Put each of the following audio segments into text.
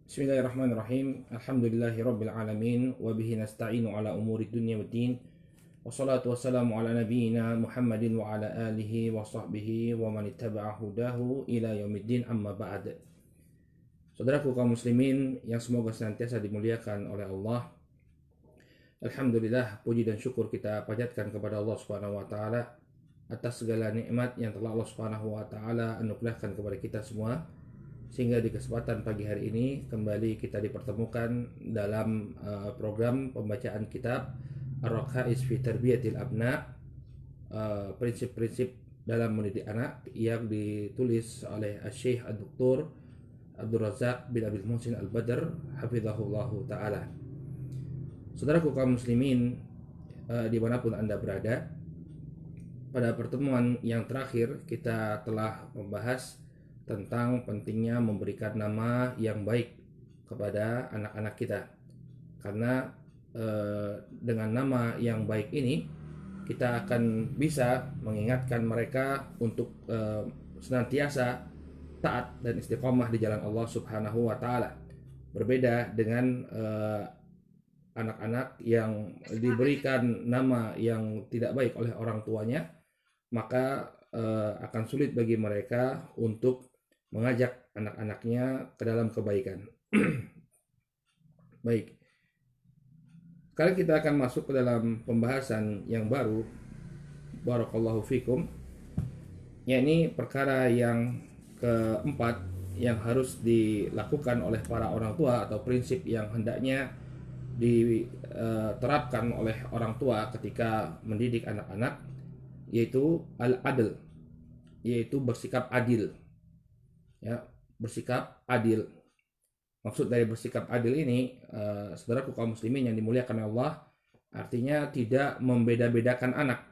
Bismillahirrahmanirrahim. Alhamdulillahirabbil alamin wa bihi nasta'inu ala umuri dunya waddin. Wassalatu wassalamu ala nabiyyina Muhammadin wa ala alihi wa sahbihi wa man ittaba'a hudahu ila yaumiddin, amma ba'd. Saudaraku kaum muslimin yang semoga senantiasa dimuliakan oleh Allah. Alhamdulillah, puji dan syukur kita panjatkan kepada Allah Subhanahu wa taala atas segala nikmat yang telah Allah Subhanahu wa taala anugerahkan kepada kita semua, sehingga di kesempatan pagi hari ini kembali kita dipertemukan dalam program pembacaan kitab Ar-Raqaiz fi Tarbiyatil Abna, prinsip-prinsip dalam mendidik anak, yang ditulis oleh Syekh Dr. Abdul Razak bin Abil Muhsin Al-Badr hafizahullahu ta'ala. Saudaraku kaum muslimin dimanapun Anda berada, pada pertemuan yang terakhir kita telah membahas tentang pentingnya memberikan nama yang baik kepada anak-anak kita, karena dengan nama yang baik ini kita akan bisa mengingatkan mereka untuk senantiasa taat dan istiqomah di jalan Allah Subhanahu wa taala. Berbeda dengan anak-anak yang diberikan nama yang tidak baik oleh orang tuanya, maka akan sulit bagi mereka untuk mengajak anak-anaknya ke dalam kebaikan. Baik, sekarang kita akan masuk ke dalam pembahasan yang baru, barakallahu fikum, yakni perkara yang keempat yang harus dilakukan oleh para orang tua, atau prinsip yang hendaknya diterapkan oleh orang tua ketika mendidik anak-anak, yaitu al-adl, yaitu bersikap adil. Ya, bersikap adil. Maksud dari bersikap adil ini, saudaraku kaum muslimin yang dimuliakan Allah, artinya tidak membeda-bedakan anak.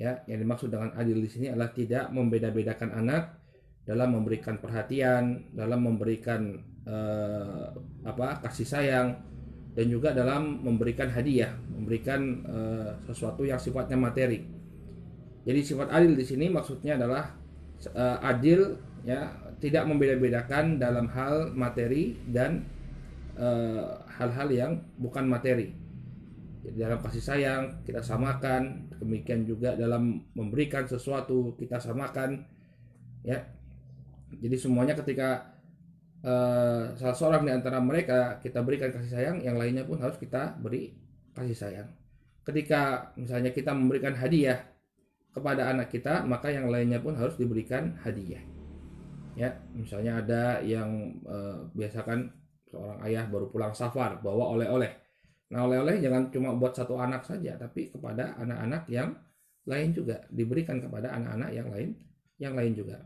Ya, yang dimaksud dengan adil di sini adalah tidak membeda-bedakan anak dalam memberikan perhatian, dalam memberikan kasih sayang, dan juga dalam memberikan hadiah, memberikan sesuatu yang sifatnya materi. Jadi sifat adil di sini maksudnya adalah adil, ya, tidak membeda-bedakan dalam hal materi dan hal-hal yang bukan materi. Jadi dalam kasih sayang kita samakan, demikian juga dalam memberikan sesuatu kita samakan, ya. Jadi semuanya ketika salah seorang di antara mereka kita berikan kasih sayang, yang lainnya pun harus kita beri kasih sayang. Ketika misalnya kita memberikan hadiah kepada anak kita, maka yang lainnya pun harus diberikan hadiah. Ya, misalnya ada yang biasakan seorang ayah baru pulang safar bawa oleh-oleh. Nah, oleh-oleh jangan cuma buat satu anak saja, tapi kepada anak-anak yang lain juga, diberikan kepada anak-anak yang lain juga.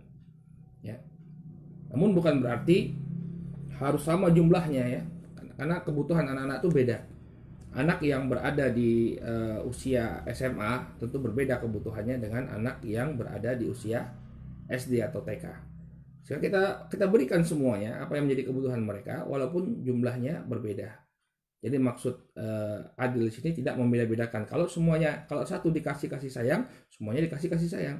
Ya. Namun bukan berarti harus sama jumlahnya, ya. Karena kebutuhan anak-anak itu beda. Anak yang berada di usia SMA tentu berbeda kebutuhannya dengan anak yang berada di usia SD atau TK. Sekarang kita berikan semuanya apa yang menjadi kebutuhan mereka, walaupun jumlahnya berbeda. Jadi maksud adil di sini tidak membeda-bedakan. Kalau satu dikasih kasih sayang, semuanya dikasih kasih sayang.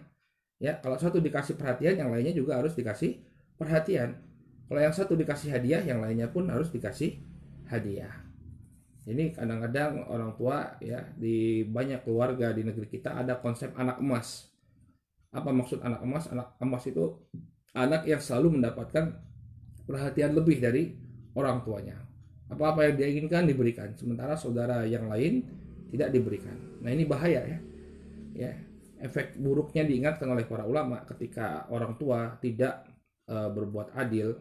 Ya, kalau satu dikasih perhatian, yang lainnya juga harus dikasih perhatian. Kalau yang satu dikasih hadiah, yang lainnya pun harus dikasih hadiah. Ini kadang-kadang orang tua, ya, di banyak keluarga di negeri kita ada konsep anak emas. Apa maksud anak emas? Anak emas itu anak yang selalu mendapatkan perhatian lebih dari orang tuanya. Apa-apa yang dia inginkan diberikan, sementara saudara yang lain tidak diberikan. Nah, ini bahaya, ya. Ya, efek buruknya diingatkan oleh para ulama ketika orang tua tidak berbuat adil,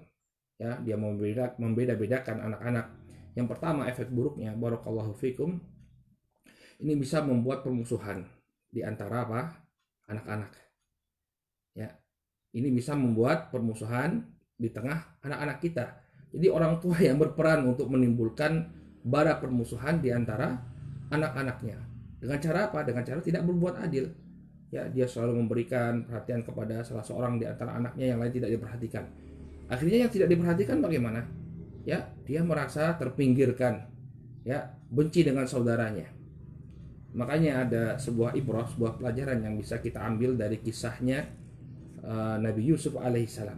ya, dia membeda-bedakan anak-anak. Yang pertama, efek buruknya, barakallahu fikum, ini bisa membuat permusuhan di antara anak-anak. Ya, ini bisa membuat permusuhan di tengah anak-anak kita. Jadi orang tua yang berperan untuk menimbulkan bara permusuhan di antara anak-anaknya. Dengan cara apa? Dengan cara tidak berbuat adil. Ya, dia selalu memberikan perhatian kepada salah seorang di antara anaknya, yang lain tidak diperhatikan. Akhirnya yang tidak diperhatikan bagaimana? Ya, dia merasa terpinggirkan, ya, benci dengan saudaranya. Makanya ada sebuah ibrah, sebuah pelajaran yang bisa kita ambil dari kisahnya Nabi Yusuf alaihissalam.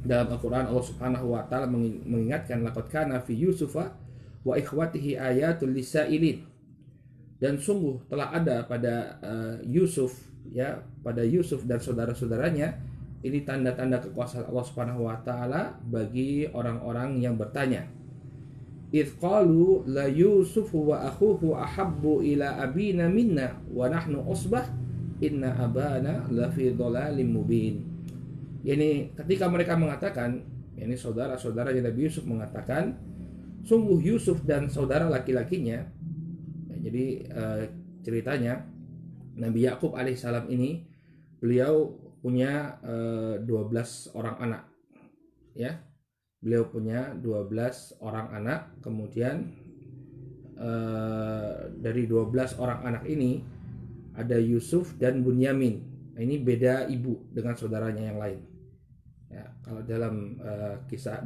Dalam Al-Quran Allah Subhanahu wa taala mengingatkan laqad kana fi Yusufa wa ikhwatihi ayatul lisailin. Dan sungguh telah ada pada Yusuf, ya, pada Yusuf dan saudara-saudaranya ini tanda-tanda kekuasaan Allah Subhanahu wa taala bagi orang-orang yang bertanya. Idz qalu la Yusufu wa akhuhu ahabbu ila abina minna wa nahnu usbah inna abana lafi dhalalim mubin. Yani ketika mereka mengatakan, ini saudara-saudara Nabi Yusuf mengatakan, sungguh Yusuf dan saudara laki-lakinya, ya, jadi ceritanya Nabi Yakub alaihissalam ini beliau punya 12 orang anak, ya, beliau punya 12 orang anak. Kemudian dari 12 orang anak ini ada Yusuf dan Bunyamin. Ini beda ibu dengan saudaranya yang lain. Ya, kalau dalam kisah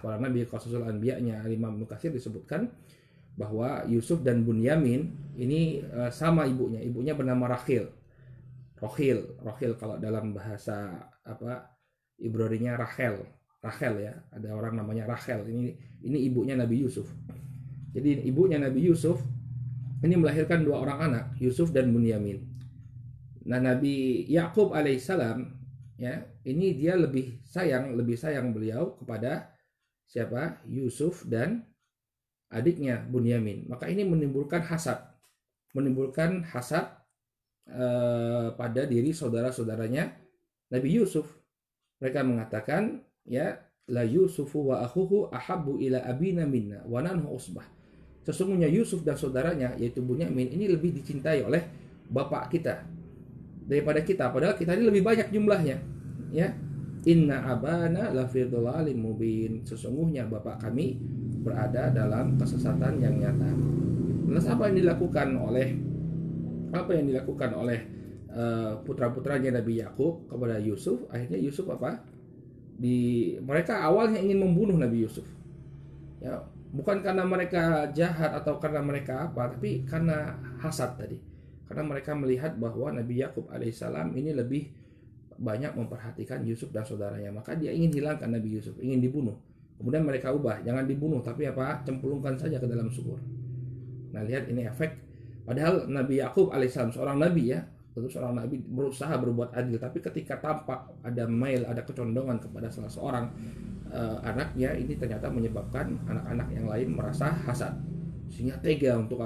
para nabi Qasasul Anbiya-nya Imam Ibnu Katsir disebutkan bahwa Yusuf dan Bunyamin ini sama ibunya. Ibunya bernama Rahil kalau dalam bahasa Ibrani-nya Rachel ya. Ada orang namanya Rachel. Ini ibunya Nabi Yusuf. Jadi ibunya Nabi Yusuf ini melahirkan 2 orang anak, Yusuf dan Bunyamin. Nah, Nabi Yakub alaihissalam, ya, ini dia lebih sayang beliau kepada siapa? Yusuf dan adiknya Bunyamin. Maka ini menimbulkan hasad pada diri saudara-saudaranya Nabi Yusuf. Mereka mengatakan, ya, la Yusufu wa akhuhu ahabbu ila abina minna wa nanhu usbah. Sesungguhnya Yusuf dan saudaranya yaitu Bunyamin ini lebih dicintai oleh bapak kita daripada kita, padahal kita ini lebih banyak jumlahnya, ya. Inna abana lafi dhalalin mubin. Sesungguhnya bapak kami berada dalam kesesatan yang nyata. Lantas apa yang dilakukan oleh putra-putranya Nabi Yakub kepada Yusuf? Akhirnya Yusuf mereka awalnya ingin membunuh Nabi Yusuf. Ya, bukan karena mereka jahat atau karena mereka tapi karena hasad tadi. Karena mereka melihat bahwa Nabi Yakub alaihissalam ini lebih banyak memperhatikan Yusuf dan saudaranya, maka dia ingin hilangkan Nabi Yusuf, ingin dibunuh. Kemudian mereka ubah, jangan dibunuh tapi cemplungkan saja ke dalam sumur. Nah, lihat ini efek. Padahal Nabi Yakub alaihissalam seorang nabi, ya, tentu seorang nabi berusaha berbuat adil, tapi ketika tampak ada mail, ada kecondongan kepada salah seorang anaknya, ini ternyata menyebabkan anak-anak yang lain merasa hasad, sehingga tega untuk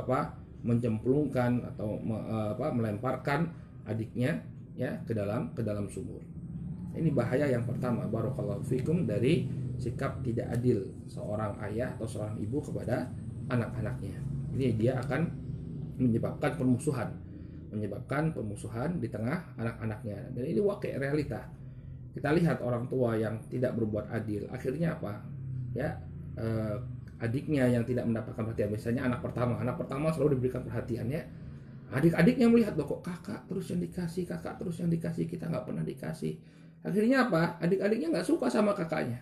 mencemplungkan atau melemparkan adiknya, ya, ke dalam sumur. Ini bahaya yang pertama, barakallahu fikum, dari sikap tidak adil seorang ayah atau seorang ibu kepada anak-anaknya. Ini dia akan menyebabkan permusuhan di tengah anak-anaknya. Dan ini wakil realita. Kita lihat orang tua yang tidak berbuat adil, akhirnya apa? Ya, adiknya yang tidak mendapatkan perhatian. Biasanya anak pertama selalu diberikan perhatian, ya. Adik-adiknya melihat, loh, kok kakak terus yang dikasih, kita nggak pernah dikasih. Akhirnya apa? Adik-adiknya nggak suka sama kakaknya.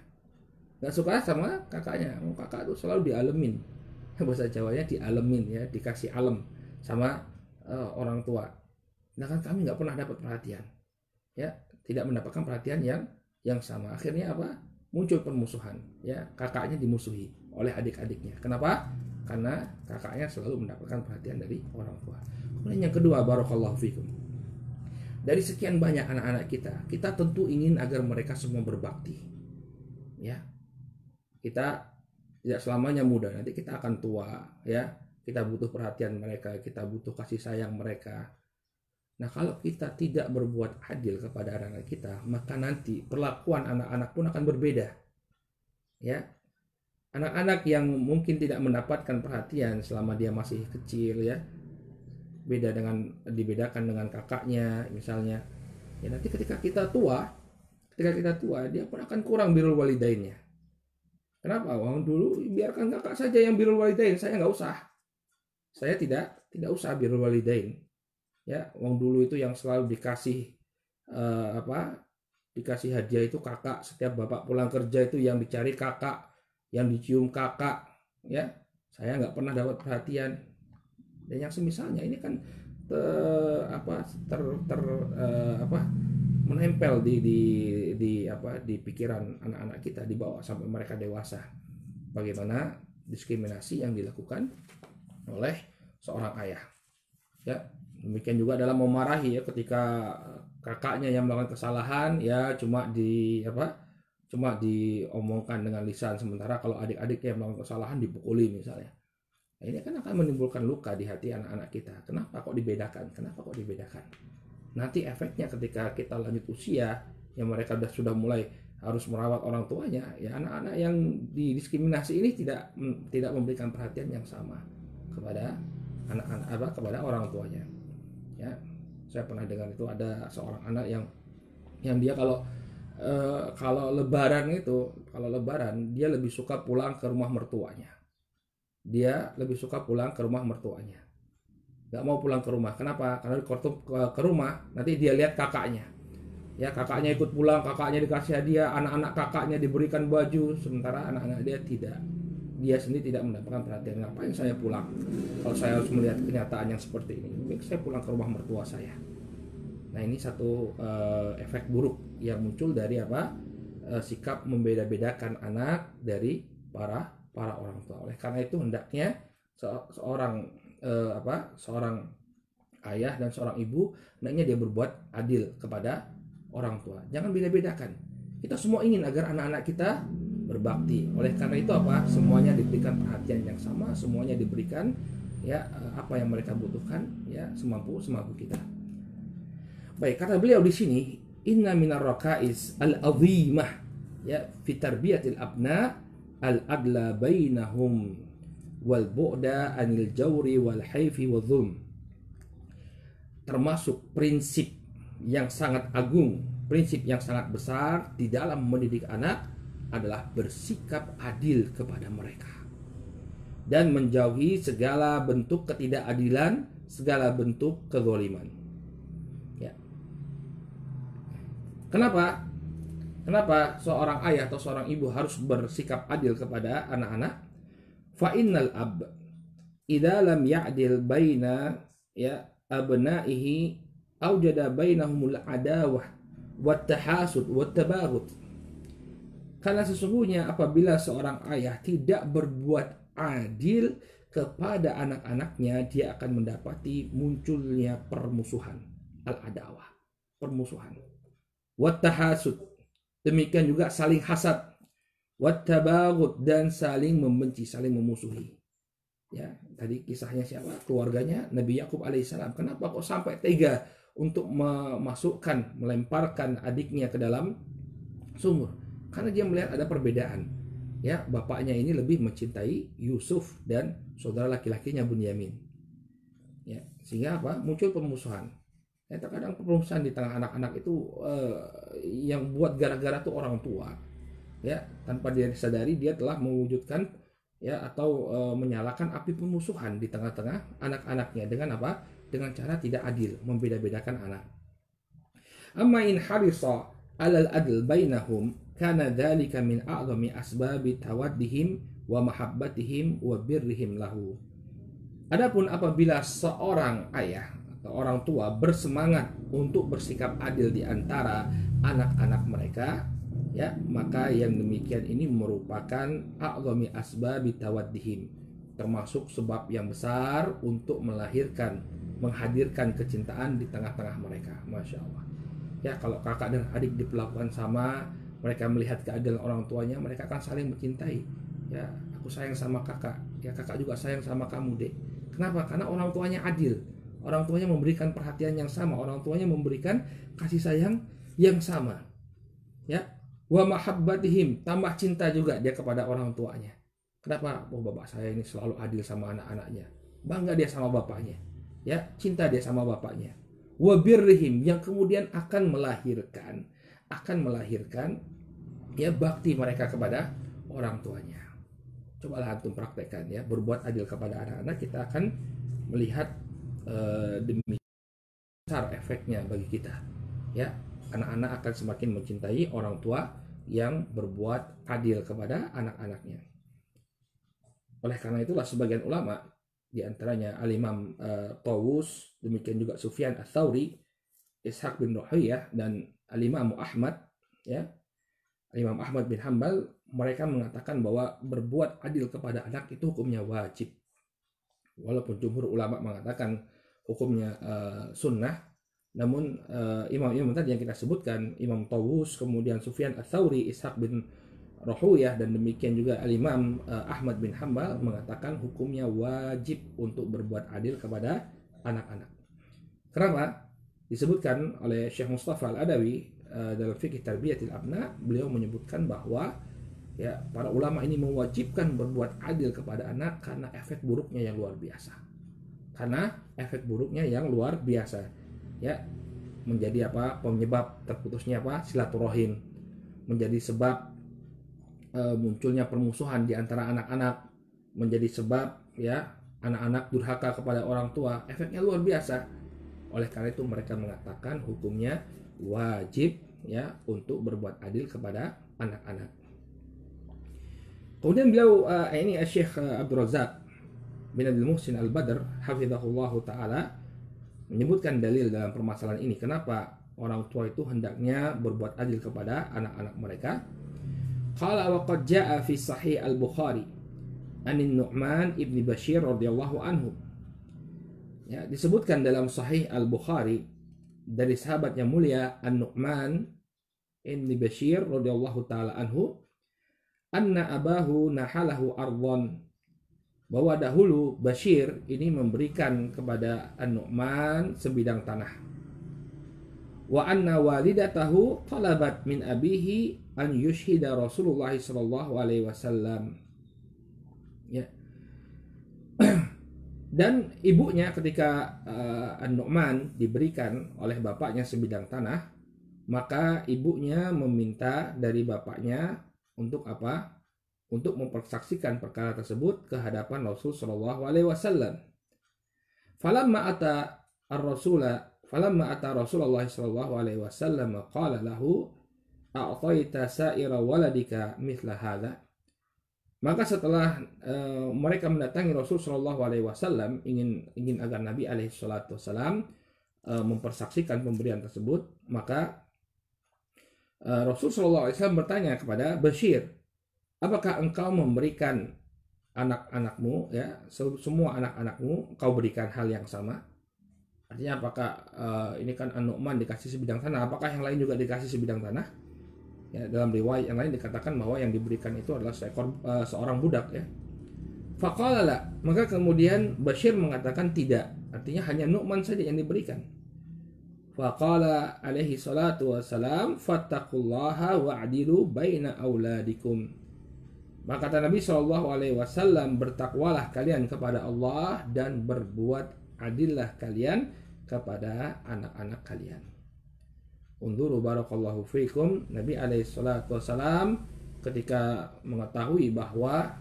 Kakak tuh selalu dialemin. Bahasa Jawanya dialemin, ya, dikasih alem sama orang tua. Sedangkan kami nggak pernah dapat perhatian, ya, tidak mendapatkan perhatian yang sama. Akhirnya apa? Muncul permusuhan, ya, kakaknya dimusuhi oleh adik-adiknya. Kenapa? Karena kakaknya selalu mendapatkan perhatian dari orang tua. Kemudian yang kedua, barakallahu fikum, dari sekian banyak anak-anak kita tentu ingin agar mereka semua berbakti, ya. Kita tidak selamanya muda, nanti kita akan tua, ya. Kita butuh perhatian mereka, kita butuh kasih sayang mereka. Nah, kalau kita tidak berbuat adil kepada anak-anak kita, maka nanti perlakuan anak-anak pun akan berbeda, ya. Anak-anak yang mungkin tidak mendapatkan perhatian selama dia masih kecil, ya, dibedakan dengan kakaknya misalnya, ya, nanti ketika kita tua dia pun akan kurang birrul walidainnya. Kenapa? Dulu biarkan kakak saja yang birrul walidain, saya nggak usah. Saya tidak usah birrul walidain. Ya, dulu itu yang selalu dikasih dikasih hadiah itu kakak. Setiap bapak pulang kerja itu yang dicari kakak, yang dicium kakak, ya. Saya nggak pernah dapat perhatian. Dan yang semisalnya ini kan menempel di pikiran anak-anak kita dibawa sampai mereka dewasa. Bagaimana diskriminasi yang dilakukan oleh seorang ayah. Ya, demikian juga dalam memarahi ya, ketika kakaknya yang melakukan kesalahan ya cuma diomongkan dengan lisan, sementara kalau adik-adik yang melakukan kesalahan dipukuli misalnya. Nah, ini kan akan menimbulkan luka di hati anak-anak kita. Kenapa kok dibedakan? Nanti efeknya ketika kita lanjut usia, yang mereka sudah mulai harus merawat orang tuanya, ya anak-anak yang didiskriminasi ini tidak memberikan perhatian yang sama kepada kepada orang tuanya. Ya, saya pernah dengar itu ada seorang anak yang dia kalau lebaran dia lebih suka pulang ke rumah mertuanya. Gak mau pulang ke rumah. Kenapa? Karena ke rumah nanti dia lihat kakaknya. Ya, kakaknya ikut pulang, kakaknya dikasih hadiah, anak-anak kakaknya diberikan baju, sementara anak-anak dia tidak. Dia sendiri tidak mendapatkan perhatian. Ngapain saya pulang kalau saya harus melihat kenyataan yang seperti ini? Baik, saya pulang ke rumah mertua saya. Nah, ini satu efek buruk yang muncul dari sikap membeda-bedakan anak dari para orang tua. Oleh karena itu hendaknya seorang ayah dan seorang ibu hendaknya dia berbuat adil kepada orang tua. Jangan beda-bedakan. Kita semua ingin agar anak-anak kita berbakti. Oleh karena itu semuanya diberikan perhatian yang sama, semuanya diberikan ya apa yang mereka butuhkan ya semampu kita. Baik, kata beliau di sini, inna minar raka'is al-azimah ya fi tarbiyatil abna al-adla bainahum wal bu'da anil jawri wal haifi wal dhulm. Termasuk prinsip yang sangat agung, prinsip yang sangat besar di dalam mendidik anak adalah bersikap adil kepada mereka dan menjauhi segala bentuk ketidakadilan, segala bentuk kezaliman. Ya. Kenapa seorang ayah atau seorang ibu harus bersikap adil kepada anak-anak? Fa innal ab idza lam ya'dil baina ya abnaihi aujada bainahumul adawah wat tahasud wat tabaghut. Karena sesungguhnya apabila seorang ayah tidak berbuat adil kepada anak-anaknya, dia akan mendapati munculnya permusuhan, al-adawah, permusuhan. Wat tahasud, demikian juga saling hasad. Wat tabaghut, dan saling membenci, saling memusuhi. Ya, tadi kisahnya siapa? Keluarganya Nabi Yakub alaihissalam. Kenapa kok sampai tega untuk melemparkan adiknya ke dalam sumur? Karena dia melihat ada perbedaan. Ya, bapaknya ini lebih mencintai Yusuf dan saudara laki-lakinya Bunyamin. Ya, sehingga muncul permusuhan. Ya, terkadang permusuhan di tengah anak-anak itu yang buat gara-gara tuh orang tua. Ya, tanpa dia disadari dia telah mewujudkan ya atau menyalakan api permusuhan di tengah-tengah anak-anaknya dengan dengan cara tidak adil, membeda-bedakan anak. Amma in harisa 'alal adl bainahum kana dzalika min a'zami asbabi tawaddihim wa mahabbatihim wa birrihim lahu. Adapun apabila seorang ayah atau orang tua bersemangat untuk bersikap adil di antara anak-anak mereka, ya, maka yang demikian ini merupakan a'zami asbabi tawaddihim, termasuk sebab yang besar untuk menghadirkan kecintaan di tengah-tengah mereka. Masya Allah. Ya, kalau kakak dan adik diperlakukan sama, mereka melihat keadilan orang tuanya, mereka akan saling mencintai. Ya, aku sayang sama kakak, ya kakak juga sayang sama kamu, Dek. Kenapa? Karena orang tuanya adil. Orang tuanya memberikan perhatian yang sama, orang tuanya memberikan kasih sayang yang sama. Ya, wa mahabbatihim, tambah cinta juga dia kepada orang tuanya. Kenapa? Oh, bapak saya ini selalu adil sama anak-anaknya. Bangga dia sama bapaknya. Ya, cinta dia sama bapaknya. Wa birrihim, yang kemudian akan melahirkan ya bakti mereka kepada orang tuanya. Cobalah antum praktekkan ya, berbuat adil kepada anak-anak, kita akan melihat demi besar efeknya bagi kita. Ya, anak-anak akan semakin mencintai orang tua yang berbuat adil kepada anak-anaknya. Oleh karena itulah sebagian ulama, di antaranya Al-Imam Tawus, demikian juga Sufyan Ats-Tsauri, Ishaq bin Ruhayyah, dan Al-Imam Ahmad, ya, Imam Ahmad bin Hambal, mereka mengatakan bahwa berbuat adil kepada anak itu hukumnya wajib. Walaupun jumhur ulama mengatakan hukumnya sunnah, namun imam-imam tadi yang kita sebutkan, Imam Tawus, kemudian Sufyan Ats-Tsauri, Ishaq bin Rahuyah, dan demikian juga Al-Imam Ahmad bin Hambal mengatakan hukumnya wajib untuk berbuat adil kepada anak-anak. Kenapa? Disebutkan oleh Syekh Mustafa Al-Adawi dalam Fiqh Tarbiyatil Abna, beliau menyebutkan bahwa ya, para ulama ini mewajibkan berbuat adil kepada anak karena efek buruknya yang luar biasa. Karena efek buruknya yang luar biasa, ya, menjadi apa? Penyebab terputusnya apa? Silaturahim, menjadi sebab munculnya permusuhan di antara anak-anak, menjadi sebab ya anak-anak durhaka kepada orang tua. Efeknya luar biasa. Oleh karena itu mereka mengatakan hukumnya wajib ya untuk berbuat adil kepada anak-anak. Kemudian beliau ini Syekh Abdul Razak bin Abdul Muhsin Al-Badr hafizahullah taala menyebutkan dalil dalam permasalahan ini, kenapa orang tua itu hendaknya berbuat adil kepada anak-anak mereka. Qala wa qad jaa fi sahih Al-Bukhari anin Nu'man ibni Bashir radhiyallahu anhu. Ya, disebutkan dalam sahih Al-Bukhari dari sahabat yang mulia An-Nu'man ibni Bashir radhiyallahu taala anhu, anna abahu nahalahu ardhon, bahwa dahulu Bashir ini memberikan kepada An-Nu'man sebidang tanah. Wa anna walidatahu talabat min abihi an yushhida Rasulullah sallallahu alaihi wasallam. Ya. Dan ibunya ketika An-Nu'man diberikan oleh bapaknya sebidang tanah, maka ibunya meminta dari bapaknya untuk apa? Untuk mempersaksikan perkara tersebut ke hadapan Rasul sallallahu alaihi wasallam. Falamma ata Rasulullah sallallahu alaihi wasallam qala lahu a'taita sa'ira waladika mithla hadha. Maka setelah mereka mendatangi Rasul sallallahu alaihi wasallam ingin agar Nabi alaihi salatu wasallam mempersaksikan pemberian tersebut, maka Rasul sallallahu alaihi wasallam bertanya kepada Bashir, apakah engkau memberikan anak-anakmu, ya, semua anak-anakmu engkau berikan hal yang sama? Artinya apakah ini kan An-Nu'man dikasih sebidang tanah, apakah yang lain juga dikasih sebidang tanah? Ya, dalam riwayat yang lain dikatakan bahwa yang diberikan itu adalah seorang budak, ya. Faqala la, maka kemudian Bashir mengatakan tidak, artinya hanya Nu'man saja yang diberikan. Faqala alaihi salatu wassalam fattaqullaha wa'dilu baina auladikum. Maka kata Nabi sallallahu alaihi wasallam, bertakwalah kalian kepada Allah dan berbuat adillah kalian kepada anak-anak kalian. Unduru barakallahu fikum. Nabi alaihi salatu wassalam ketika mengetahui bahwa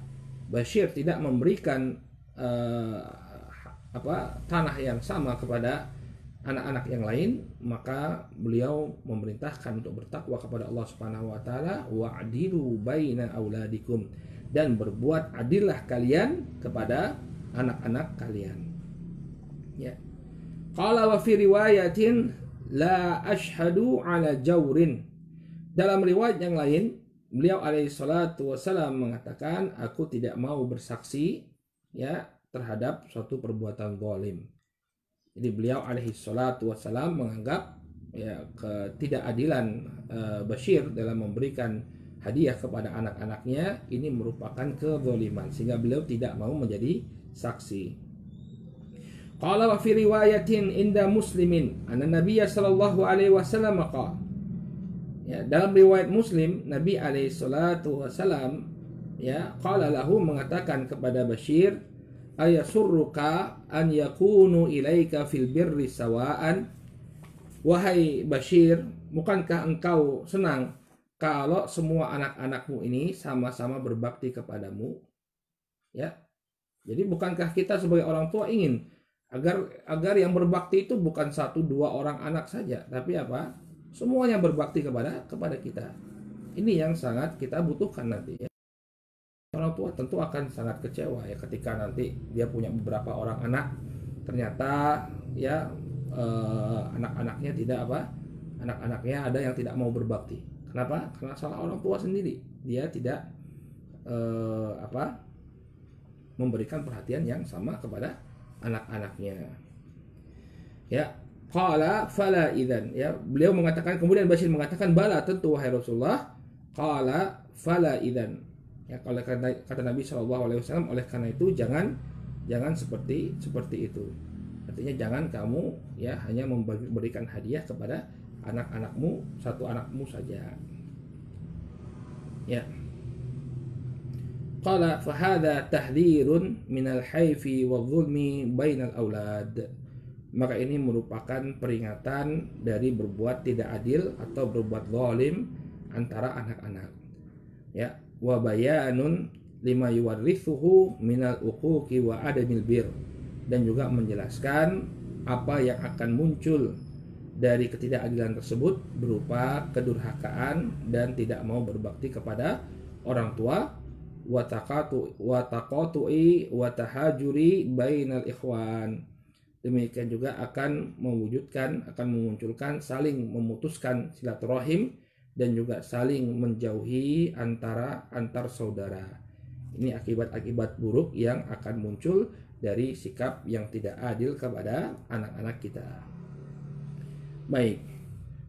Bashir tidak memberikan tanah yang sama kepada anak-anak yang lain, maka beliau memerintahkan untuk bertakwa kepada Allah Subhanahu wa taala, wa'dilu baina auladikum, dan berbuat adillah kalian kepada anak-anak kalian. Ya. Qala wa fi riwayatin la ashhadu ala jaurin. Dalam riwayat yang lain, beliau alaihi salatu wasallam mengatakan, aku tidak mau bersaksi ya terhadap suatu perbuatan zalim. Jadi beliau alaihi salatu wasallam menganggap ya ketidakadilan Bashir dalam memberikan hadiah kepada anak-anaknya ini merupakan kezaliman, sehingga beliau tidak mau menjadi saksi. Qala wa fi riwayatin inda Muslimin anna Nabiy sallallahu alaihi wasallam qala. Ya, dalam riwayat Muslim, Nabi alaihi salatu wasallam ya qala lahu, mengatakan kepada Bashir, ayasurruka an yakunu ilaika fil birri sawaan. Wahai Bashir, bukankah engkau senang kalau semua anak-anakmu ini sama-sama berbakti kepadamu? Ya. Jadi bukankah kita sebagai orang tua ingin agar yang berbakti itu bukan 1-2 orang anak saja, tapi apa? Semuanya berbakti kepada kita. Ini yang sangat kita butuhkan nanti, ya. Orang tua tentu akan sangat kecewa ya ketika nanti dia punya beberapa orang anak, ternyata ya anak-anaknya anak-anaknya ada yang tidak mau berbakti. Kenapa? Karena salah orang tua sendiri, dia tidak memberikan perhatian yang sama kepada anak-anaknya. Ya, qala fala idzan. Ya, beliau mengatakan, kemudian Bashir mengatakan, bala tentu wahai Rasulullah. Qala fala idzan. Ya, kalau kata Nabi SAW, oleh karena itu jangan seperti itu. Artinya jangan kamu ya hanya memberikan hadiah kepada anak-anakmu, satu anakmu saja. Ya. Qala fahadha tahdhirun minal haifi wadh-dhulmi bainal aulad. Maka ini merupakan peringatan dari berbuat tidak adil atau berbuat zalim antara anak-anak. Ya, wa bayanun lima yuwarrithuhu minal uquqi wa adamil bir, dan juga menjelaskan apa yang akan muncul dari ketidakadilan tersebut berupa kedurhakaan dan tidak mau berbakti kepada orang tua, wa taqatu'i wa tahajuri bainal ikhwan. Demikian juga akan memunculkan saling memutuskan silaturahim dan juga saling menjauhi antar saudara. Ini akibat-akibat buruk yang akan muncul dari sikap yang tidak adil kepada anak-anak kita. Baik,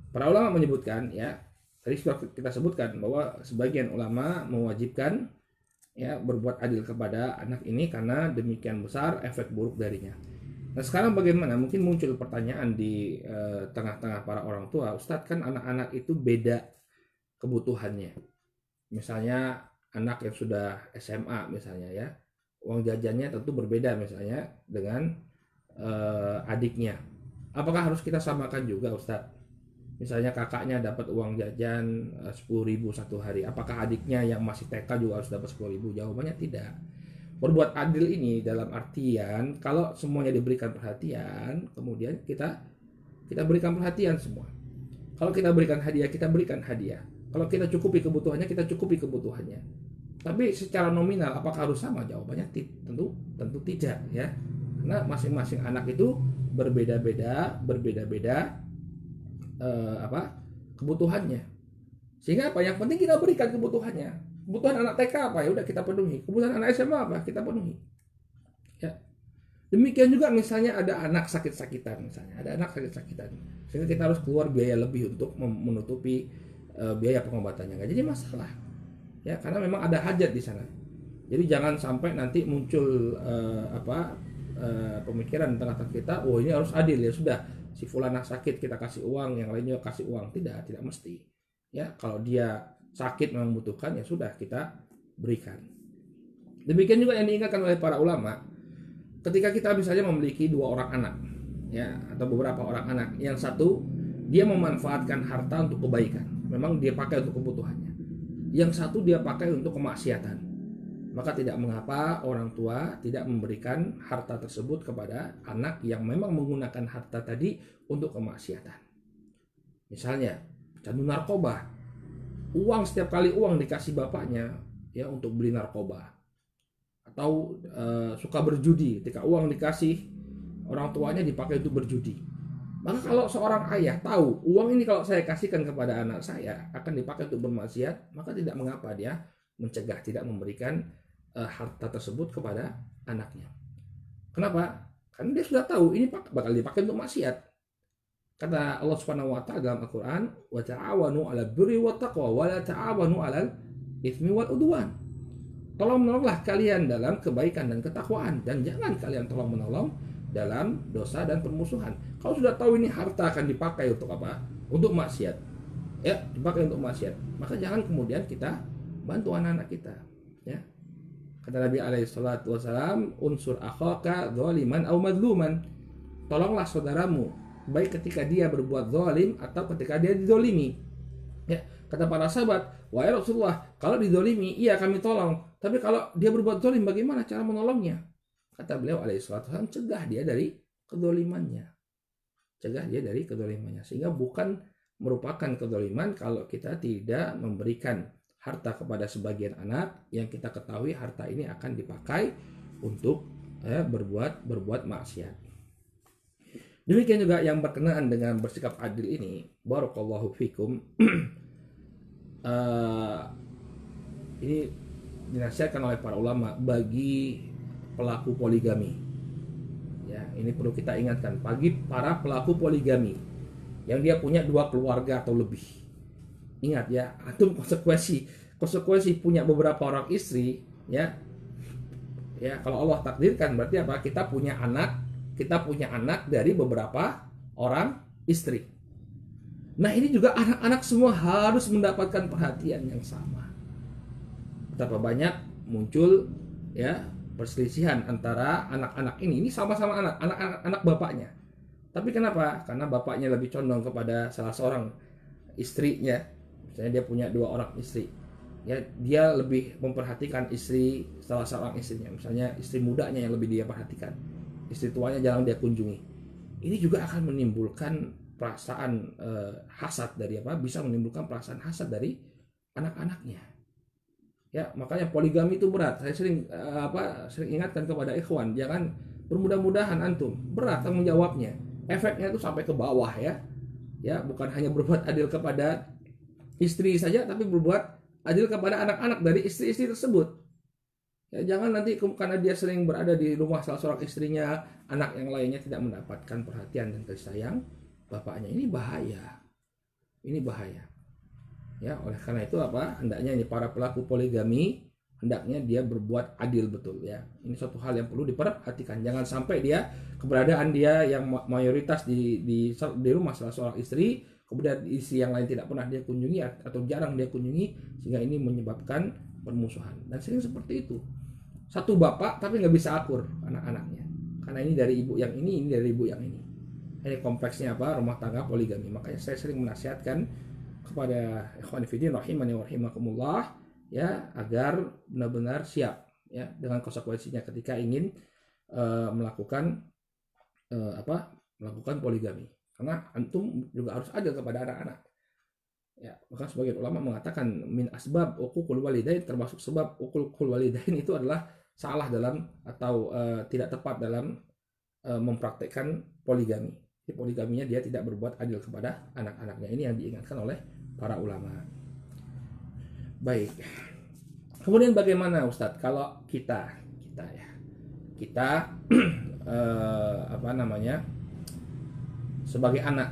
para ulama menyebutkan, ya, tadi sudah kita sebutkan bahwa sebagian ulama mewajibkan ya berbuat adil kepada anak ini karena demikian besar efek buruk darinya. Nah, sekarang bagaimana? Mungkin muncul pertanyaan di tengah-tengah para orang tua, Ustadz, kan anak-anak itu beda kebutuhannya. Misalnya anak yang sudah SMA misalnya, ya, uang jajannya tentu berbeda misalnya dengan adiknya. Apakah harus kita samakan juga, Ustadz? Misalnya kakaknya dapat uang jajan 10.000 satu hari, apakah adiknya yang masih TK juga harus dapat 10.000? Jawabannya tidak. Berbuat adil ini dalam artian kalau semuanya diberikan perhatian, kemudian kita berikan perhatian semua. Kalau kita berikan hadiah, kita berikan hadiah. Kalau kita cukupi kebutuhannya, kita cukupi kebutuhannya. Tapi secara nominal apakah harus sama? Jawabannya tentu tidak, ya. Karena masing-masing anak itu berbeda-beda kebutuhannya. Sehingga apa? Yang penting kita berikan kebutuhannya. Kebutuhan anak TK apa? Ya udah kita penuhi. Kebutuhan anak SMA apa? Kita penuhi. Ya. Demikian juga misalnya ada anak sakit-sakitan misalnya. Ada anak sakit-sakitan. Sehingga kita harus keluar biaya lebih untuk menutupi biaya pengobatannya. Nggak jadi masalah. Ya, karena memang ada hajat di sana. Jadi jangan sampai nanti muncul pemikiran di tengah-tengah kita, oh ini harus adil, ya sudah si fulanah sakit kita kasih uang, yang lainnya kasih uang. Tidak mesti. Ya, kalau dia sakit memang membutuhkan, ya sudah kita berikan. Demikian juga yang diingatkan oleh para ulama, ketika kita misalnya memiliki 2 orang anak, ya, atau beberapa orang anak, yang satu dia memanfaatkan harta untuk kebaikan, memang dia pakai untuk kebutuhannya. Yang satu dia pakai untuk kemaksiatan. Maka tidak mengapa orang tua tidak memberikan harta tersebut kepada anak yang memang menggunakan harta tadi untuk kemaksiatan. Misalnya, pecandu narkoba. Setiap kali uang dikasih bapaknya ya untuk beli narkoba. Atau suka berjudi, ketika uang dikasih orang tuanya dipakai untuk berjudi. Maka kalau seorang ayah tahu uang ini kalau saya kasihkan kepada anak saya akan dipakai untuk bermaksiat, maka tidak mengapa dia mencegah, tidak memberikan harta tersebut kepada anaknya. Kenapa? Karena dia sudah tahu ini bakal dipakai untuk maksiat. Kata Allah Subhanahu wa taala dalam Al-Qur'an, "Wa ta'awanu 'alal birri wat taqwa wa la ta'awanu 'alal itsmi wal 'udwan." Tolong-menolonglah kalian dalam kebaikan dan ketakwaan, dan jangan kalian tolong-menolong dalam dosa dan permusuhan. Kalau sudah tahu ini harta akan dipakai untuk apa? Untuk maksiat. Ya, dipakai untuk maksiat. Maka jangan kemudian kita bantu anak-anak kita, ya. Kata Nabi alaihi salatu wasalam, "Unsur akhaka dzaliman aw madluman." Tolonglah saudaramu baik ketika dia berbuat zalim atau ketika dia dizalimi. Ya, kata para sahabat, "Wahai Rasulullah, kalau dizalimi iya kami tolong, tapi kalau dia berbuat zalim bagaimana cara menolongnya?" Kata beliau alaihi salatu wasalam, cegah dia dari kezalimannya. Cegah dia dari kezalimannya. Sehingga bukan merupakan kezaliman kalau kita tidak memberikan harta kepada sebagian anak yang kita ketahui harta ini akan dipakai untuk berbuat maksiat. Demikian juga yang berkenaan dengan bersikap adil ini, barakallahu fikum. Ini dinasihatkan oleh para ulama bagi pelaku poligami. Ya, ini perlu kita ingatkan bagi para pelaku poligami yang dia punya 2 keluarga atau lebih. Ingat ya, antum konsekuensi punya beberapa orang istri, ya. Ya, kalau Allah takdirkan berarti apa? Kita punya anak dari beberapa orang istri. Nah, ini juga anak-anak semua harus mendapatkan perhatian yang sama. Betapa banyak muncul ya perselisihan antara anak-anak ini sama-sama anak bapaknya. Tapi kenapa? Karena bapaknya lebih condong kepada salah seorang istrinya. Misalnya dia punya 2 orang istri. Ya, dia lebih memperhatikan salah seorang istrinya. Misalnya istri mudanya yang lebih dia perhatikan. Istri tuanya jarang dia kunjungi. Ini juga akan menimbulkan perasaan hasad dari bisa menimbulkan perasaan hasad dari anak-anaknya. Ya, makanya poligami itu berat. Saya sering ingatkan kepada ikhwan, jangan bermudah-mudahan antum. Berat tanggung jawabnya. Efeknya itu sampai ke bawah ya. Ya, bukan hanya berbuat adil kepada istri saja, tapi berbuat adil kepada anak-anak dari istri-istri tersebut. Ya, jangan nanti karena dia sering berada di rumah salah seorang istrinya, anak yang lainnya tidak mendapatkan perhatian dan kasih sayang bapaknya. Ini bahaya. Ini bahaya. Ya, oleh karena itu hendaknya ini para pelaku poligami hendaknya dia berbuat adil betul ya. Ini suatu hal yang perlu diperhatikan. Jangan sampai keberadaan dia yang mayoritas di rumah salah seorang istri, kemudian istri yang lain tidak pernah dia kunjungi atau jarang dia kunjungi, sehingga ini menyebabkan permusuhan. Dan sering seperti itu. Satu bapak tapi nggak bisa akur anak-anaknya. Karena ini dari ibu yang ini dari ibu yang ini. Ini kompleksnya rumah tangga poligami. Makanya saya sering menasihatkan kepada ikhwan fillah rahimani wa rahimakumullah ya, agar benar-benar siap ya dengan konsekuensinya ketika ingin melakukan poligami. Karena antum juga harus adil kepada anak-anak. Ya, bahkan sebagian ulama mengatakan min asbab uququl walidain, termasuk sebab uququl walidain itu adalah salah dalam atau tidak tepat dalam mempraktekkan poligami. Jadi poligaminya dia tidak berbuat adil kepada anak-anaknya. Ini yang diingatkan oleh para ulama. Baik. Kemudian bagaimana Ustadz kalau kita sebagai anak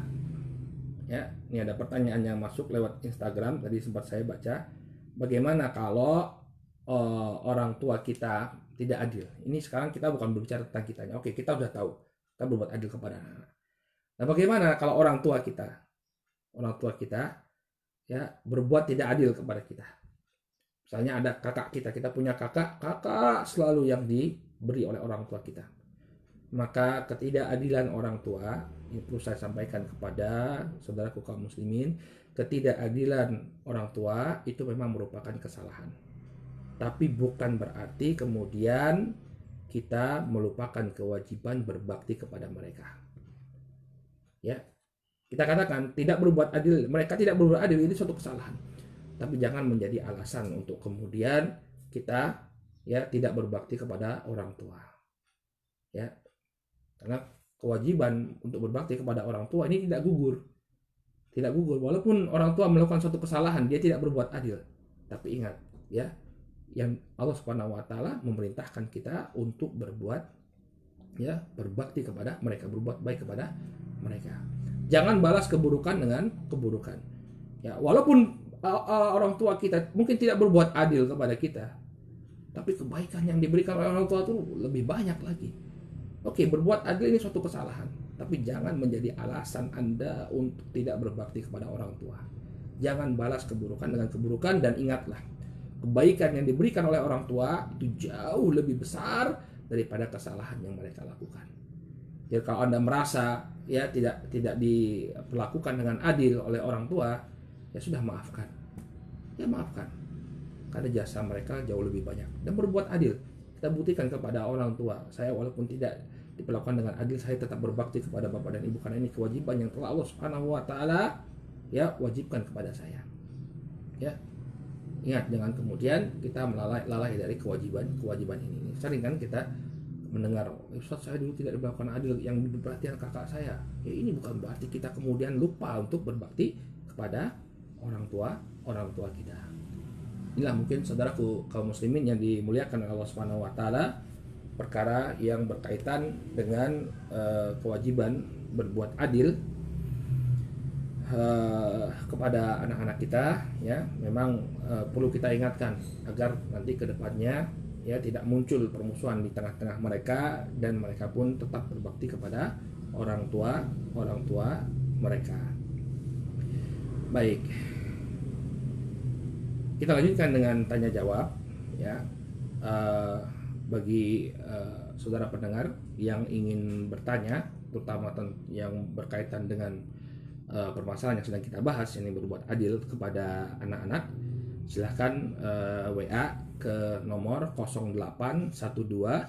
ya, ini ada pertanyaan yang masuk lewat Instagram tadi sempat saya baca. Bagaimana kalau orang tua kita tidak adil? Ini sekarang kita bukan berbicara tentang kitanya. Oke, kita udah tahu kita berbuat adil kepada anak. Nah, bagaimana kalau orang tua kita ya berbuat tidak adil kepada kita? Misalnya ada kakak kita punya kakak selalu yang diberi oleh orang tua kita. Maka ketidakadilan orang tua, ini perlu saya sampaikan kepada saudaraku kaum muslimin, ketidakadilan orang tua itu memang merupakan kesalahan. Tapi bukan berarti kemudian kita melupakan kewajiban berbakti kepada mereka. Ya, kita katakan mereka tidak berbuat adil, ini suatu kesalahan. Tapi jangan menjadi alasan untuk kemudian kita ya tidak berbakti kepada orang tua. Ya, karena kewajiban untuk berbakti kepada orang tua ini tidak gugur. Walaupun orang tua melakukan suatu kesalahan, dia tidak berbuat adil. Tapi ingat ya, yang Allah Subhanahu wa taala memerintahkan kita untuk berbakti kepada mereka, berbuat baik kepada mereka. Jangan balas keburukan dengan keburukan. Ya, walaupun orang tua kita mungkin tidak berbuat adil kepada kita, tapi kebaikan yang diberikan oleh orang tua itu lebih banyak lagi. Oke, berbuat adil ini suatu kesalahan, tapi jangan menjadi alasan Anda untuk tidak berbakti kepada orang tua. Jangan balas keburukan dengan keburukan, dan ingatlah, kebaikan yang diberikan oleh orang tua itu jauh lebih besar daripada kesalahan yang mereka lakukan. Jadi kalau Anda merasa ya tidak diperlakukan dengan adil oleh orang tua, ya sudah maafkan. Ya maafkan. Karena jasa mereka jauh lebih banyak. Dan berbuat adil. Kita buktikan kepada orang tua, saya walaupun tidak diperlakukan dengan adil, saya tetap berbakti kepada bapak dan ibu, karena ini kewajiban yang telah Allah Subhanahu wa taala ya wajibkan kepada saya. Ya. Ingat, jangan kemudian kita lalai dari kewajiban ini. Sering kan kita mendengar, Ustaz saya dulu tidak diperlakukan adil, yang diberi perhatian kakak saya. Ya ini bukan berarti kita kemudian lupa untuk berbakti kepada orang tua kita. Inilah mungkin saudaraku kaum muslimin yang dimuliakan oleh Allah Subhanahu wa taala, perkara yang berkaitan dengan kewajiban berbuat adil kepada anak-anak kita, ya. Memang perlu kita ingatkan agar nanti ke depannya ya tidak muncul permusuhan di tengah-tengah mereka, dan mereka pun tetap berbakti kepada orang tua mereka. Baik, kita lanjutkan dengan tanya jawab, ya. Bagi saudara pendengar yang ingin bertanya, terutama yang berkaitan dengan permasalahan yang sedang kita bahas, ini berbuat adil kepada anak-anak, silahkan WA ke nomor 0812 82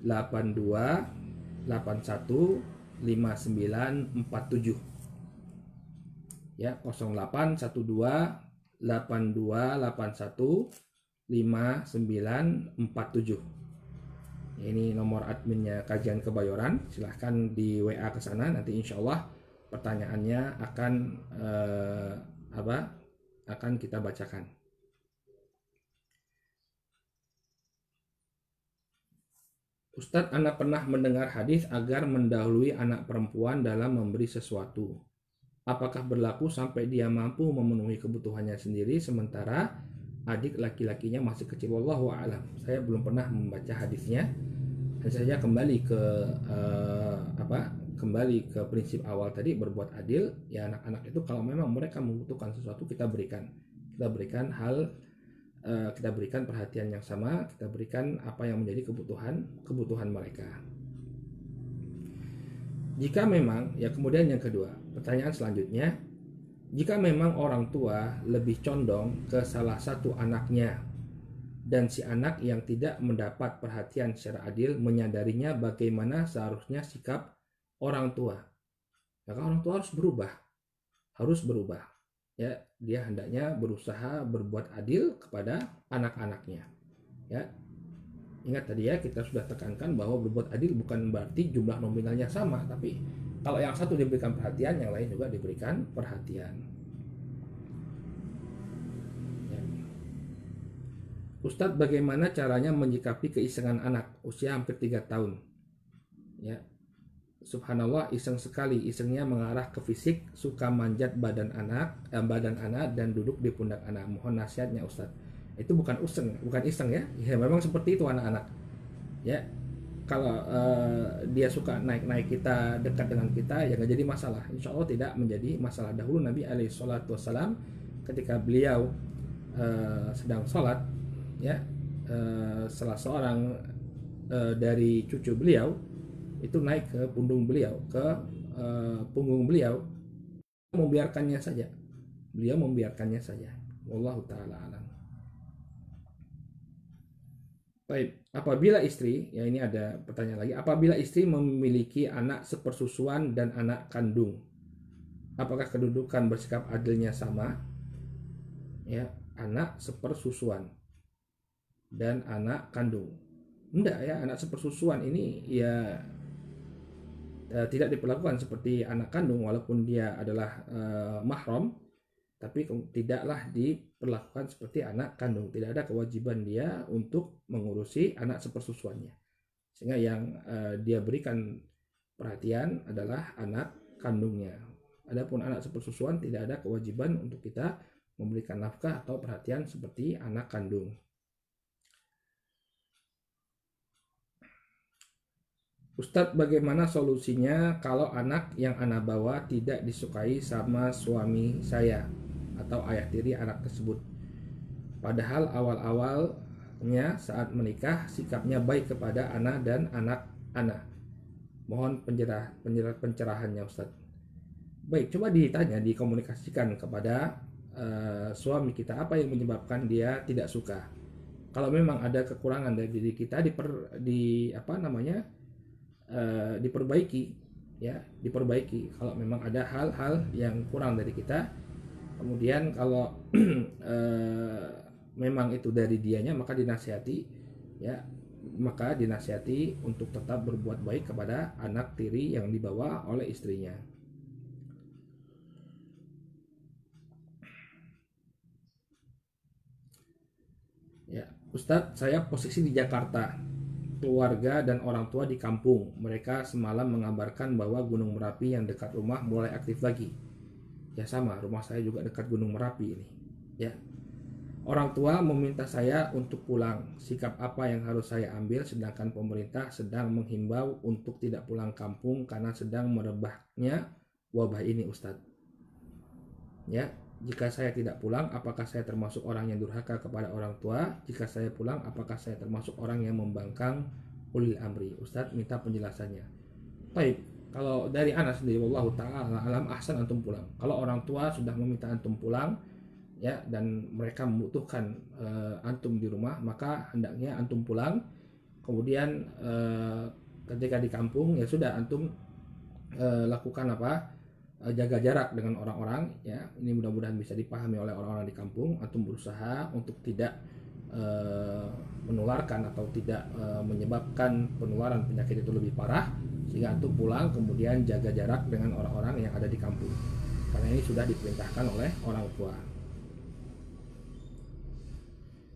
81 5947, ya. 0812 82 81 5947. Ini nomor adminnya Kajian Kebayoran. Silahkan di WA ke sana, nanti insya Allah pertanyaannya akan kita bacakan. Ustadz, Anda pernah mendengar hadis agar mendahului anak perempuan dalam memberi sesuatu. Apakah berlaku sampai dia mampu memenuhi kebutuhannya sendiri sementara adik laki-lakinya masih kecil? Wallahu a'lam. Saya belum pernah membaca hadisnya. Dan saya kembali ke prinsip awal tadi, berbuat adil. Ya, anak-anak itu kalau memang mereka membutuhkan sesuatu, kita berikan perhatian yang sama, kita berikan apa yang menjadi kebutuhan mereka. Jika memang, ya, kemudian yang kedua, pertanyaan selanjutnya, jika memang orang tua lebih condong ke salah satu anaknya dan si anak yang tidak mendapat perhatian secara adil menyadarinya, bagaimana seharusnya sikap orang tua? Maka orang tua harus berubah. Ya, dia hendaknya berusaha berbuat adil kepada anak-anaknya. Ya. Ingat tadi ya, kita sudah tekankan bahwa berbuat adil bukan berarti jumlah nominalnya sama, tapi kalau yang satu diberikan perhatian, yang lain juga diberikan perhatian. Ya. Ustadz, bagaimana caranya menyikapi keisengan anak usia hampir 3 tahun? Ya. Subhanallah, iseng sekali. Isengnya mengarah ke fisik, suka manjat badan anak dan duduk di pundak anak. Mohon nasihatnya Ustadz. Itu bukan iseng ya. Ya memang seperti itu anak-anak. Ya. Kalau dia suka naik kita, dekat dengan kita, ya nggak jadi masalah. Insya Allah tidak menjadi masalah. Dahulu Nabi SAW ketika beliau sedang sholat, ya, salah seorang dari cucu beliau itu naik ke punggung beliau, membiarkannya saja. Wallahu ta'ala alam. Baik, apabila istri, ya ini ada pertanyaan lagi, apabila istri memiliki anak sepersusuan dan anak kandung, apakah kedudukan bersikap adilnya sama? Ya, anak sepersusuan dan anak kandung. Enggak ya, anak sepersusuan ini ya tidak diperlakukan seperti anak kandung, walaupun dia adalah mahram, tapi tidaklah diperlakukan seperti anak kandung. Tidak ada kewajiban dia untuk mengurusi anak sepersusuannya, sehingga yang dia berikan perhatian adalah anak kandungnya. Adapun anak sepersusuan tidak ada kewajiban untuk kita memberikan nafkah atau perhatian seperti anak kandung. Ustadz, bagaimana solusinya kalau anak yang anak bawa tidak disukai sama suami saya atau ayah tiri anak tersebut? Padahal awal-awalnya saat menikah sikapnya baik kepada anak dan anak-anak. Mohon pencerahannya Ustadz. Baik, coba dikomunikasikan kepada suami kita apa yang menyebabkan dia tidak suka. Kalau memang ada kekurangan dari diri kita, diperbaiki kalau memang ada hal-hal yang kurang dari kita. Kemudian kalau memang itu dari dianya, maka dinasihati, ya, maka dinasihati untuk tetap berbuat baik kepada anak tiri yang dibawa oleh istrinya. Ya, Ustadz, saya posisi di Jakarta. Keluarga dan orang tua di kampung. Mereka semalam mengabarkan bahwa Gunung Merapi yang dekat rumah mulai aktif lagi. Ya sama, rumah saya juga dekat Gunung Merapi ini. Ya. Orang tua meminta saya untuk pulang. Sikap apa yang harus saya ambil sedangkan pemerintah sedang menghimbau untuk tidak pulang kampung karena sedang merebaknya wabah ini, Ustadz. Ya, jika saya tidak pulang, apakah saya termasuk orang yang durhaka kepada orang tua? Jika saya pulang, apakah saya termasuk orang yang membangkang ulil amri? Ustadz minta penjelasannya. Baik, kalau dari anak sendiri, wallahu ta'ala alam, ahsan antum pulang. Kalau orang tua sudah meminta antum pulang, ya, dan mereka membutuhkan antum di rumah, maka hendaknya antum pulang. Kemudian ketika di kampung, ya sudah antum lakukan apa? Jaga jarak dengan orang-orang, ya. Ini mudah-mudahan bisa dipahami oleh orang-orang di kampung. Antum berusaha untuk tidak menularkan atau tidak menyebabkan penularan penyakit itu lebih parah, sehingga antum pulang kemudian jaga jarak dengan orang-orang yang ada di kampung, karena ini sudah diperintahkan oleh orang tua.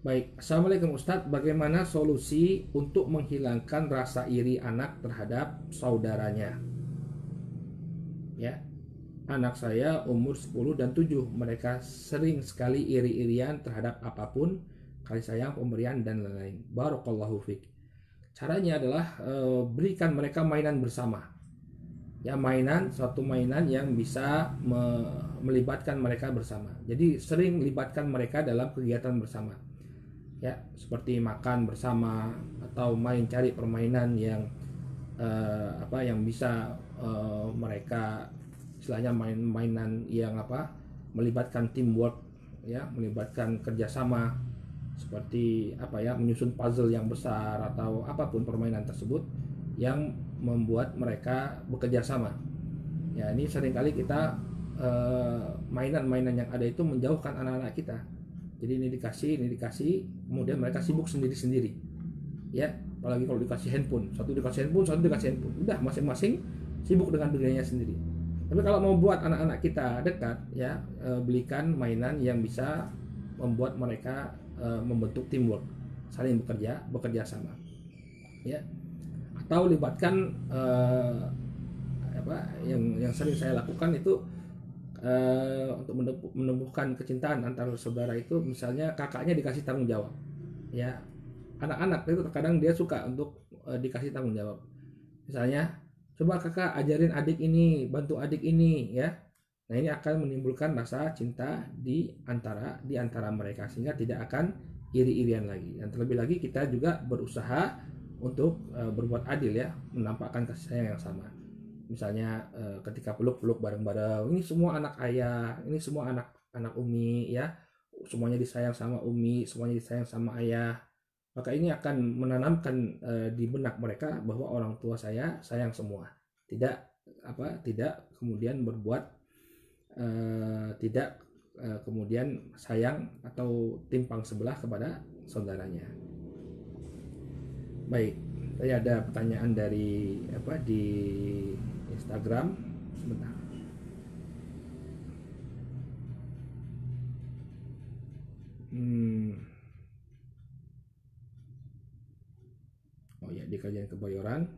Baik, Assalamualaikum Ustadz, bagaimana solusi untuk menghilangkan rasa iri anak terhadap saudaranya? Ya, anak saya umur 10 dan 7. Mereka sering sekali iri-irian terhadap apapun, kasih sayang, pemberian, dan lain-lain. Barakallahu fiik. Caranya adalah berikan mereka mainan bersama. Ya, suatu mainan yang bisa melibatkan mereka bersama. Jadi sering libatkan mereka dalam kegiatan bersama. Ya, seperti makan bersama atau main cari permainan yang yang bisa mereka istilahnya mainan yang melibatkan teamwork, ya, melibatkan kerjasama, seperti menyusun puzzle yang besar atau apapun permainan tersebut yang membuat mereka bekerja sama. Ya, ini seringkali kita mainan-mainan yang ada itu menjauhkan anak-anak kita. Jadi ini dikasih, kemudian mereka sibuk sendiri-sendiri. Ya, apalagi kalau dikasih handphone, satu dikasih handphone, udah masing-masing sibuk dengan dirinya sendiri. Tapi kalau mau buat anak-anak kita dekat, ya, belikan mainan yang bisa membuat mereka membentuk teamwork, saling bekerja sama, ya. Atau libatkan yang sering saya lakukan itu untuk menumbuhkan kecintaan antar saudara itu, misalnya kakaknya dikasih tanggung jawab, ya. Anak-anak itu terkadang dia suka untuk dikasih tanggung jawab, misalnya, coba kakak ajarin adik ini, bantu adik ini, ya. Nah, ini akan menimbulkan rasa cinta di antara mereka, sehingga tidak akan iri-irian lagi. Dan terlebih lagi kita juga berusaha untuk berbuat adil, ya, menampakkan kasih sayang yang sama. Misalnya ketika peluk bareng-bareng, ini semua anak ayah, ini semua anak Umi, ya, semuanya disayang sama Umi, semuanya disayang sama ayah. Maka ini akan menanamkan di benak mereka bahwa orang tua saya sayang semua, tidak kemudian berbuat tidak kemudian sayang atau timpang sebelah kepada saudaranya. Baik, tadi ada pertanyaan dari di Instagram. Sebentar. Oh ya, di Kajian Kebayoran.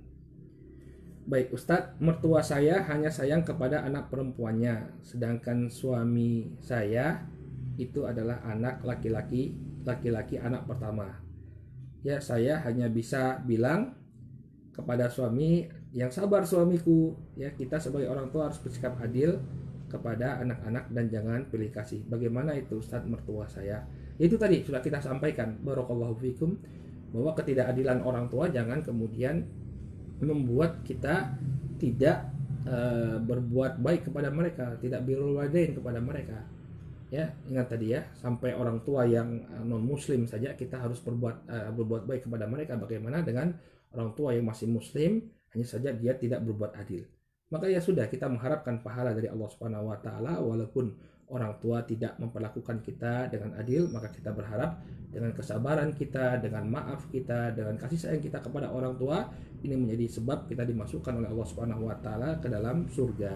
Baik, Ustadz, mertua saya hanya sayang kepada anak perempuannya, sedangkan suami saya itu adalah anak laki-laki anak pertama. Ya, saya hanya bisa bilang kepada suami, yang sabar suamiku, ya, kita sebagai orang tua harus bersikap adil kepada anak-anak dan jangan pilih kasih. Bagaimana itu Ustadz mertua saya? Itu tadi sudah kita sampaikan, barakallahu fikum, bahwa ketidakadilan orang tua jangan kemudian membuat kita tidak berbuat baik kepada mereka, tidak birrul walidain kepada mereka. Ya, ingat tadi, ya, sampai orang tua yang non muslim saja kita harus berbuat baik kepada mereka. Bagaimana dengan orang tua yang masih muslim, hanya saja dia tidak berbuat adil? Maka ya sudah, kita mengharapkan pahala dari Allah Subhanahu wa taala, walaupun orang tua tidak memperlakukan kita dengan adil, maka kita berharap dengan kesabaran kita, dengan maaf kita, dengan kasih sayang kita kepada orang tua, ini menjadi sebab kita dimasukkan oleh Allah Subhanahu wa taala ke dalam surga.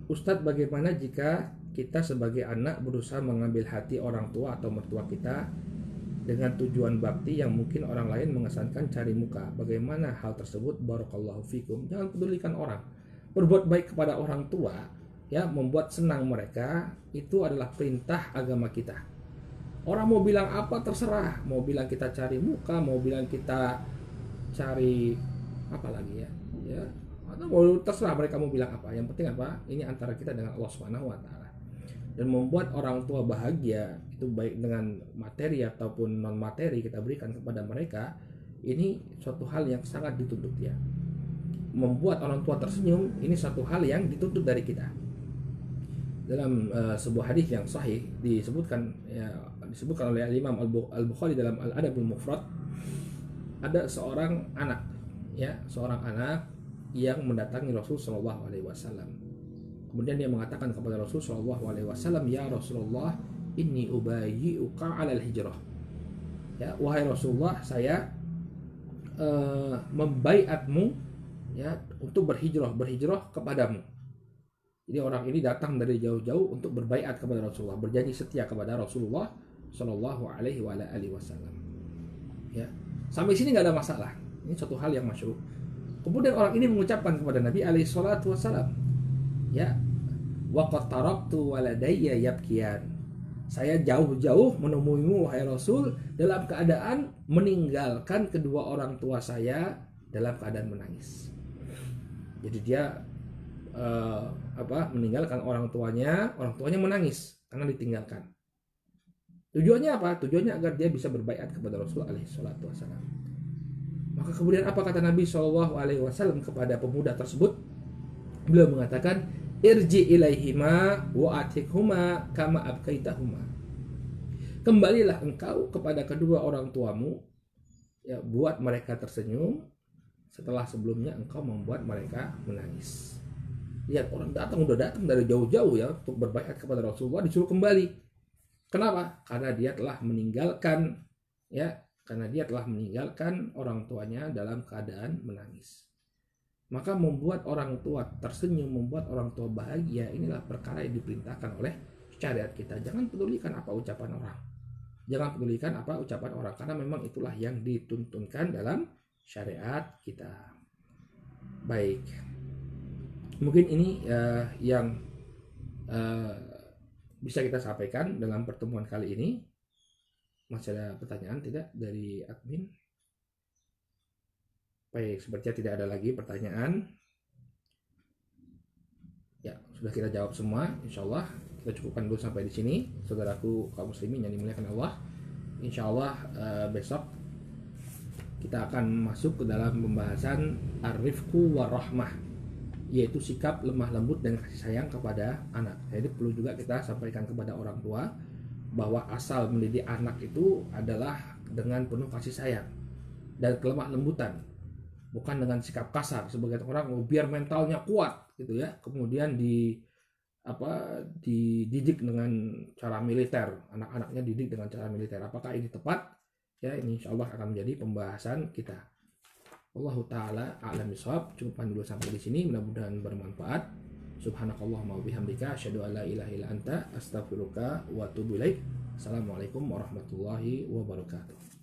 Ustadz, bagaimana jika kita sebagai anak berusaha mengambil hati orang tua atau mertua kita dengan tujuan bakti yang mungkin orang lain mengesankan cari muka? Bagaimana hal tersebut? Barakallahu fikum. Jangan pedulikan orang. Berbuat baik kepada orang tua, ya, membuat senang mereka, itu adalah perintah agama kita. Orang mau bilang apa terserah, mau bilang kita cari muka, mau bilang kita cari apa lagi ya, atau mau terserah mereka mau bilang apa. Yang penting apa? Ini antara kita dengan Allah Subhanahu wa taala. Dan membuat orang tua bahagia, itu baik dengan materi ataupun non materi kita berikan kepada mereka, ini suatu hal yang sangat dituntut ya. Membuat orang tua tersenyum, ini suatu hal yang dituntut dari kita. Dalam sebuah hadis yang sahih disebutkan oleh Imam Al-Bukhari dalam Al-Adabul Mufrad, ada seorang anak yang mendatangi Rasul Shallallahu Alaihi Wasallam. Kemudian dia mengatakan kepada Rasul Shallallahu Alaihi Wasallam, ya Rasulullah, inni ubayyi'uka 'alal hijrah. Ya, wahai Rasulullah, saya membaiatmu ya untuk berhijrah kepadamu. Jadi orang ini datang dari jauh-jauh untuk berbaiat kepada Rasulullah, berjanji setia kepada Rasulullah Shallallahu Alaihi Wasallam. Ya, sampai sini nggak ada masalah. Ini suatu hal yang masyhur. Kemudian orang ini mengucapkan kepada Nabi alaihi salatu wasallam, ya, wa qad taraktu waladayya yabkiyan. Saya jauh-jauh menemuimu wahai Rasul dalam keadaan meninggalkan kedua orang tua saya dalam keadaan menangis. Jadi dia meninggalkan orang tuanya menangis karena ditinggalkan. Tujuannya apa? Tujuannya agar dia bisa berbaiat kepada Rasul alaihi salatu wasallam. Maka kemudian apa kata Nabi Shallallahu Alaihi Wasallam kepada pemuda tersebut? Beliau mengatakan, irji ilaihima wa atikhuma kama abkaitahuma. Kembalilah engkau kepada kedua orang tuamu, ya, buat mereka tersenyum setelah sebelumnya engkau membuat mereka menangis. Lihat, orang udah datang dari jauh-jauh ya untuk berbaiat kepada Rasulullah, disuruh kembali. Kenapa? Karena dia telah meninggalkan orang tuanya dalam keadaan menangis. Maka membuat orang tua tersenyum, membuat orang tua bahagia, inilah perkara yang diperintahkan oleh syariat kita. Jangan pedulikan apa ucapan orang. Karena memang itulah yang dituntunkan dalam syariat kita. Baik. Mungkin ini yang bisa kita sampaikan dalam pertemuan kali ini. Masih ada pertanyaan tidak dari admin? Baik, sepertinya tidak ada lagi pertanyaan. Ya, sudah kita jawab semua. Insyaallah kita cukupkan dulu sampai di sini, saudaraku kaum muslimin yang dimuliakan Allah. Insyaallah besok kita akan masuk ke dalam pembahasan ar-rifqu war-rahmah, yaitu sikap lemah lembut dan kasih sayang kepada anak. Jadi perlu juga kita sampaikan kepada orang tua bahwa asal mendidik anak itu adalah dengan penuh kasih sayang dan kelemah lembutan, bukan dengan sikap kasar sebagai orang biar mentalnya kuat gitu ya, kemudian dididik dengan cara militer, anak-anaknya didik dengan cara militer. Apakah ini tepat? Ya, ini insyaallah akan menjadi pembahasan kita. Wallahu taala a'lam bishawab. Cukupkan dulu sampai di sini, mudah-mudahan bermanfaat. Subhanakallahumma wa bihamdika asyhadu an la ilaha illa anta astaghfiruka wa atubu ilaik. Assalamualaikum warahmatullahi wabarakatuh.